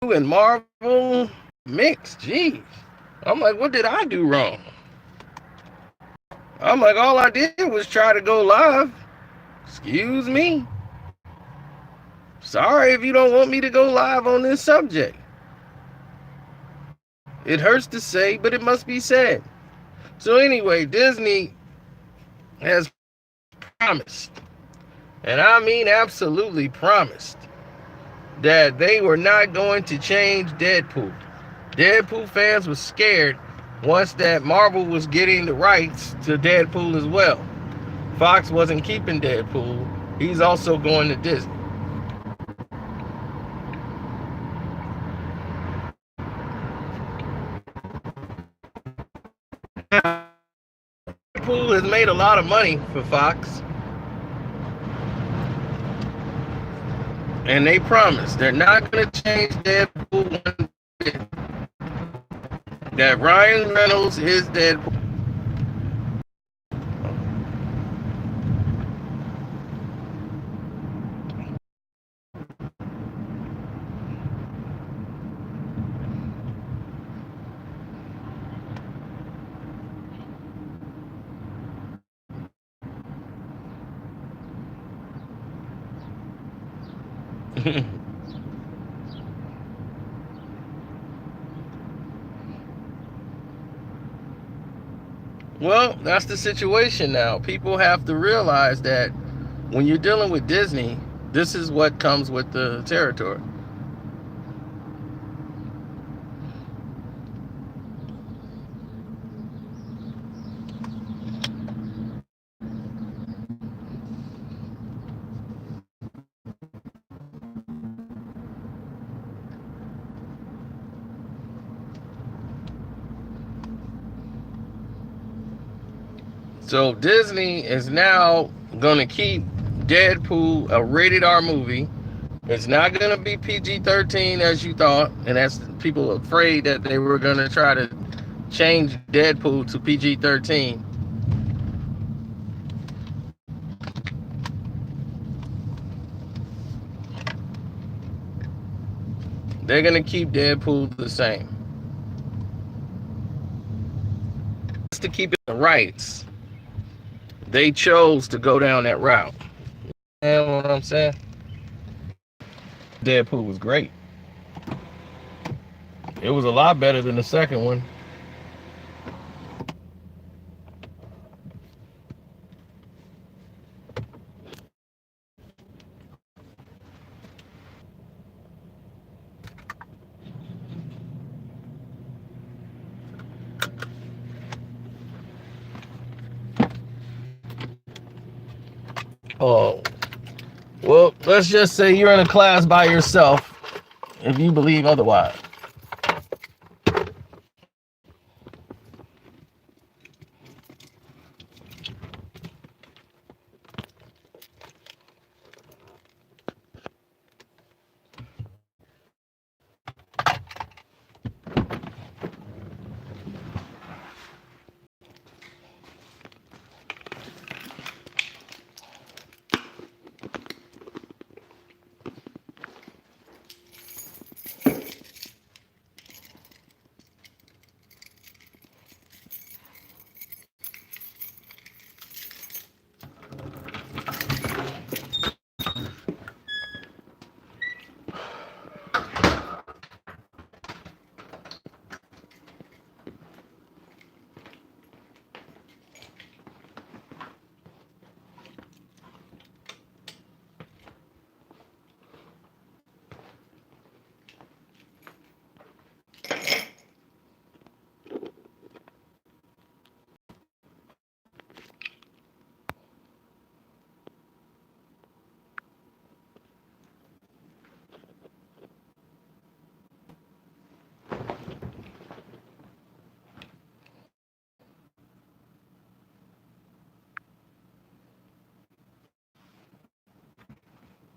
and Marvel mixed. Jeez. I'm like, what did I do wrong? I'm like, all I did was try to go live. Excuse me. Sorry if you don't want me to go live on this subject. It hurts to say, but it must be said. So anyway, Disney has promised, and I mean absolutely promised, that they were not going to change Deadpool. Deadpool fans were scared once that Marvel was getting the rights to Deadpool as well. Fox wasn't keeping Deadpool. He's also going to Disney. Deadpool has made a lot of money for Fox, and they promised they're not going to change Deadpool one bit. That Ryan Reynolds is Deadpool. Well, that's the situation now. People have to realize that when you're dealing with Disney, this is what comes with the territory. So Disney is now going to keep Deadpool a rated R movie. It's not going to be PG-13 as you thought, and that's people afraid that they were going to try to change Deadpool to PG-13. They're going to keep Deadpool the same. Just to keep it the rights, they chose to go down that route. You know what I'm saying? Deadpool was great. It was a lot better than the second one. Oh, well, let's just say you're in a class by yourself if you believe otherwise.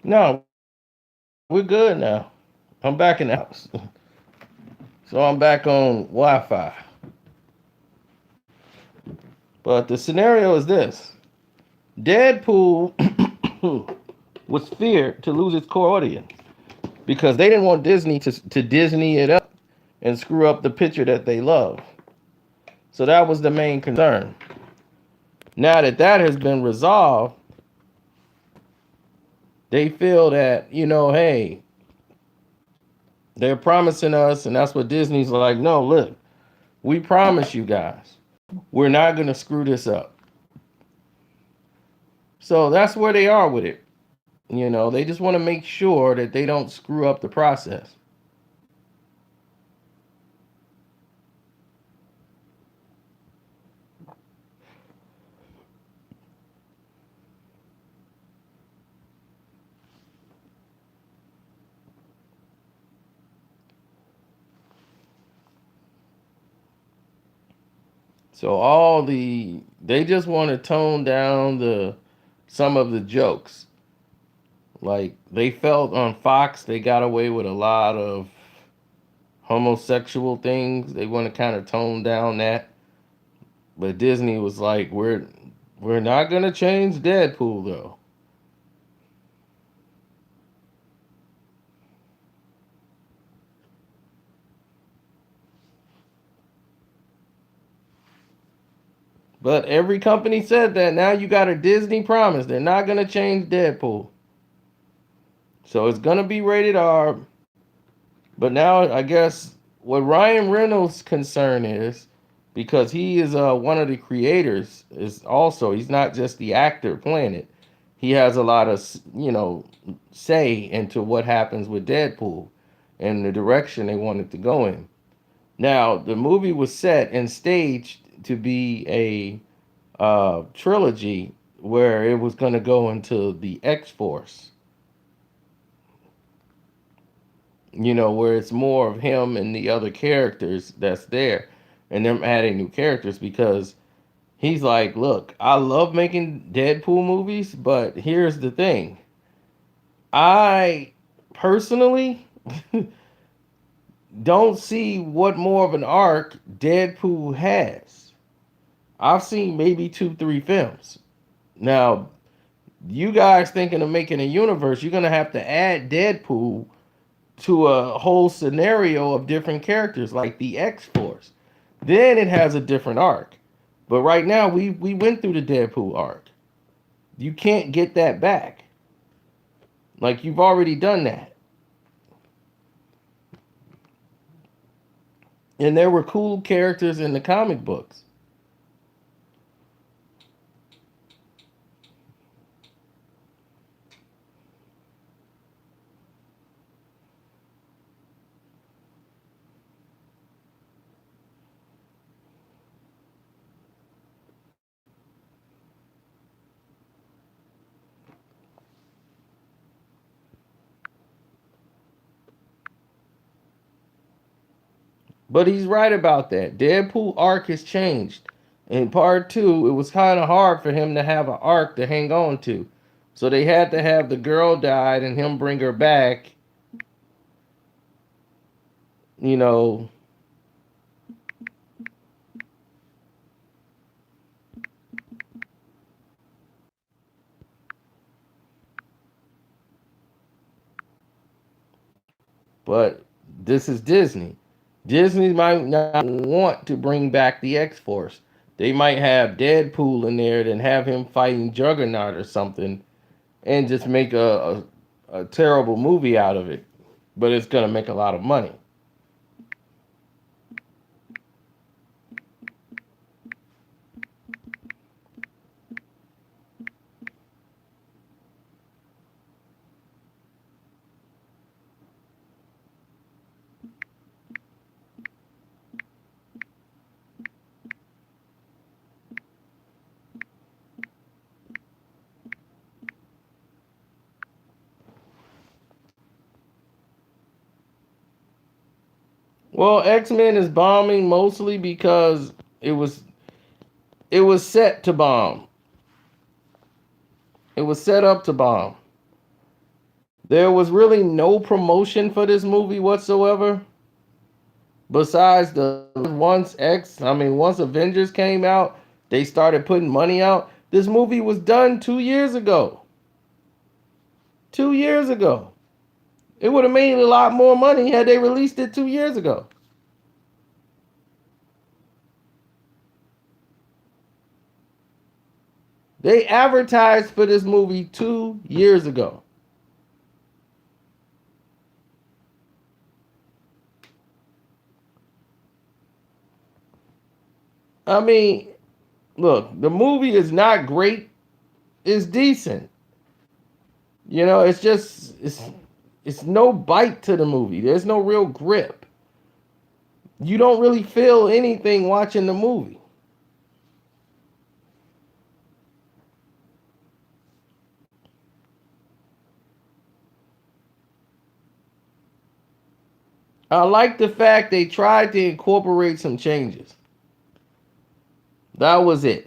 No, we're good now. I'm back in the house. So I'm back on Wi Fi. But the scenario is this: Deadpool was feared to lose its core audience because they didn't want Disney to Disney it up and screw up the picture that they love. So that was the main concern. Now that that has been resolved, they feel that, hey, they're promising us, and that's what Disney's like, no, look, we promise you guys, we're not going to screw this up. So that's where they are with it. They just want to make sure that they don't screw up the process. So they just want to tone down some of the jokes. Like they felt on Fox they got away with a lot of homosexual things. They want to kind of tone down that. But Disney was like, we're not gonna change Deadpool though. But every company said that. Now you got a Disney promise. They're not gonna change Deadpool. So it's gonna be rated R. But now I guess what Ryan Reynolds' concern is, because he is one of the creators, is also he's not just the actor playing it. He has a lot of say into what happens with Deadpool and the direction they wanted to go in. Now the movie was set and staged to be a trilogy where it was going to go into the X Force. Where it's more of him and the other characters that's there, and them adding new characters because he's like, look, I love making Deadpool movies, but here's the thing. I personally don't see what more of an arc Deadpool has. I've seen maybe 2, 3 films. Now, you guys thinking of making a universe, you're going to have to add Deadpool to a whole scenario of different characters like the X Force. Then it has a different arc. But right now we went through the Deadpool arc. You can't get that back. Like you've already done that. And there were cool characters in the comic books. But he's right about that. Deadpool arc has changed. In part two, it was kind of hard for him to have an arc to hang on to. So they had to have the girl died and him bring her back. You know, but this is Disney. Disney might not want to bring back the X Force. They might have Deadpool in there and have him fighting Juggernaut or something and just make a terrible movie out of it. But it's going to make a lot of money. Well, X-Men is bombing mostly because it was it was set to bomb. It was set up to bomb. There was really no promotion for this movie whatsoever. Besides once Avengers came out, they started putting money out. This movie was done 2 years ago. 2 years ago. It would have made a lot more money had they released it 2 years ago. They advertised for this movie 2 years ago. I mean, look, the movie is not great. It's decent. You know, it's no bite to the movie. There's no real grip. You don't really feel anything watching the movie. I like the fact they tried to incorporate some changes. That was it.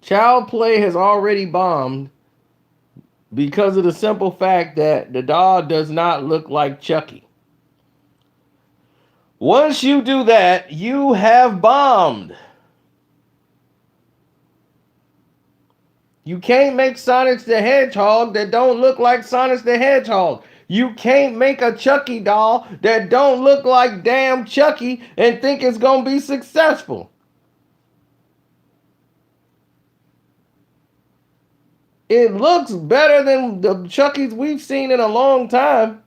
Child play has already bombed because of the simple fact that the doll does not look like Chucky. Once you do that, you have bombed. You can't make Sonic the Hedgehog that don't look like Sonic the Hedgehog. You can't make a Chucky doll that don't look like damn Chucky and think it's going to be successful. It looks better than the Chuckies we've seen in a long time.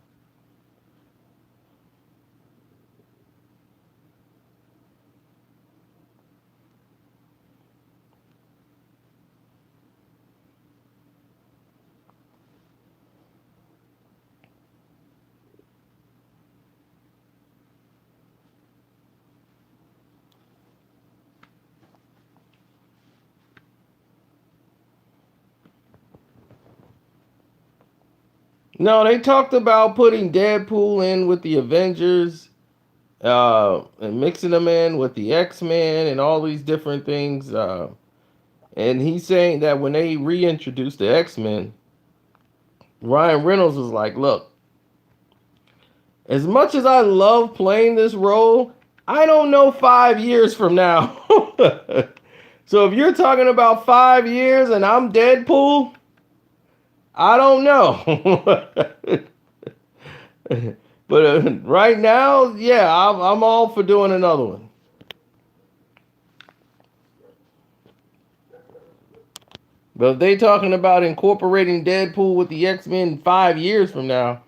No, they talked about putting Deadpool in with the Avengers, and mixing them in with the X-Men and all these different things. And he's saying that when they reintroduced the X-Men, Ryan Reynolds was like, look, as much as I love playing this role, I don't know 5 years from now. So if you're talking about 5 years and I'm Deadpool, I don't know. But right now, yeah, I'm all for doing another one. But if they talking about incorporating Deadpool with the X-Men 5 years from now,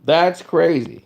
that's crazy.